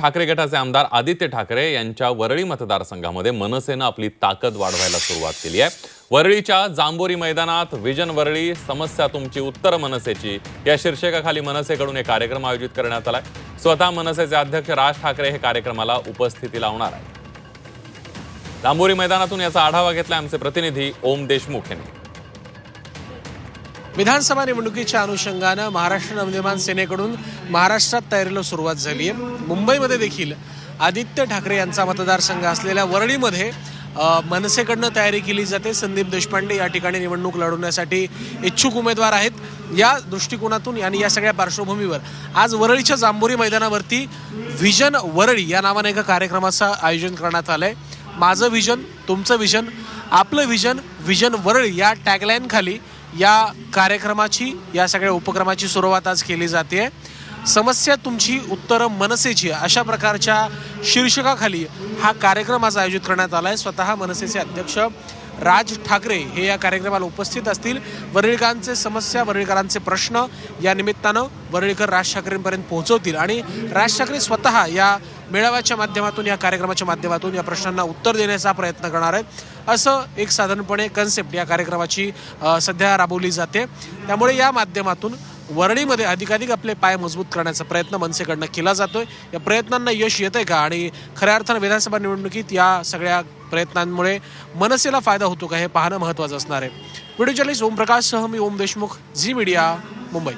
ठाकरे गटाचे आमदार आदित्य ठाकरे यांच्या वरळी मतदारसंघामध्ये मनसेनं आपली ताकद वाढवायला सुरुवात केली आहे। वरळीच्या जांभोरी मैदानात विजन वरळी समस्या तुमची उत्तर मनसेची या शीर्षकाखाली मनसेकडून एक कार्यक्रम आयोजित करण्यात आलाय। स्वतः मनसेचे अध्यक्ष राज ठाकरे हे कार्यक्रमाला उपस्थिती लावणार आहेत। जांभोरी मैदानातून याचा आढावा घेतला आमचे प्रतिनिधी ओम देशमुख यांनी। विधानसभा निवडणुकीच्या अनुषंगाने महाराष्ट्र नवनिर्माण सेनेकडून महाराष्ट्रात तयारीला सुरुवात झाली आहे। मुंबईमध्ये देखील आदित्य ठाकरे यांचा मतदारसंघ असलेल्या वरळीमध्ये मनसेकडनं तयारी केली जाते। संदीप देशपांडे या ठिकाणी निवडणूक लढवण्यासाठी इच्छुक उमेदवार आहेत। या दृष्टिकोनातून आणि या सगळ्या पार्श्वभूमीवर आज वरळीच्या जांभोरी मैदानावरती विजन वरळी या नावाने एका कार्यक्रमाचं आयोजन करण्यात आलंय। माझं विजन तुमचं विजन आपलं विजन विजन वरळी या टॅगलाईन खाली या कार्यक्रमाची या सगळ्या उपक्रमाची सुरुवात आज केली जाते। समस्या तुमची उत्तर मनसेची अशा प्रकारच्या शीर्षकाखाली हा कार्यक्रम आज आयोजित करण्यात आला आहे। स्वतः मनसेचे अध्यक्ष राज ठाकरे हे या कार्यक्रमाला उपस्थित असतील। वरळीकरांचे समस्या वरळीकरांचे प्रश्न या निमित्तानं वरळीकर राज ठाकरेंपर्यंत पोहोचवतील आणि राज ठाकरे स्वतः या मेळाव्याच्या माध्यमातून या कार्यक्रमाच्या माध्यमातून या प्रश्नांना उत्तर देण्याचा प्रयत्न करणार आहेत। असं एक साधारणपणे कन्सेप्ट या कार्यक्रमाची सध्या राबवली जाते। त्यामुळे या माध्यमातून वरळीमध्ये अधिकाधिक आपले पाय मजबूत करण्याचा प्रयत्न मनसेकडनं केला जातोय। या प्रयत्नांना यश येतंय का आणि खऱ्या अर्थानं विधानसभा निवडणुकीत या सगळ्या प्रयत्नांमुळे मनसेला फायदा होतो का हे पाहणं महत्त्वाचं असणार आहे। व्हिडिओ जर्नलिस्ट ओम प्रकाश सह मी ओम देशमुख, झी मीडिया, मुंबई।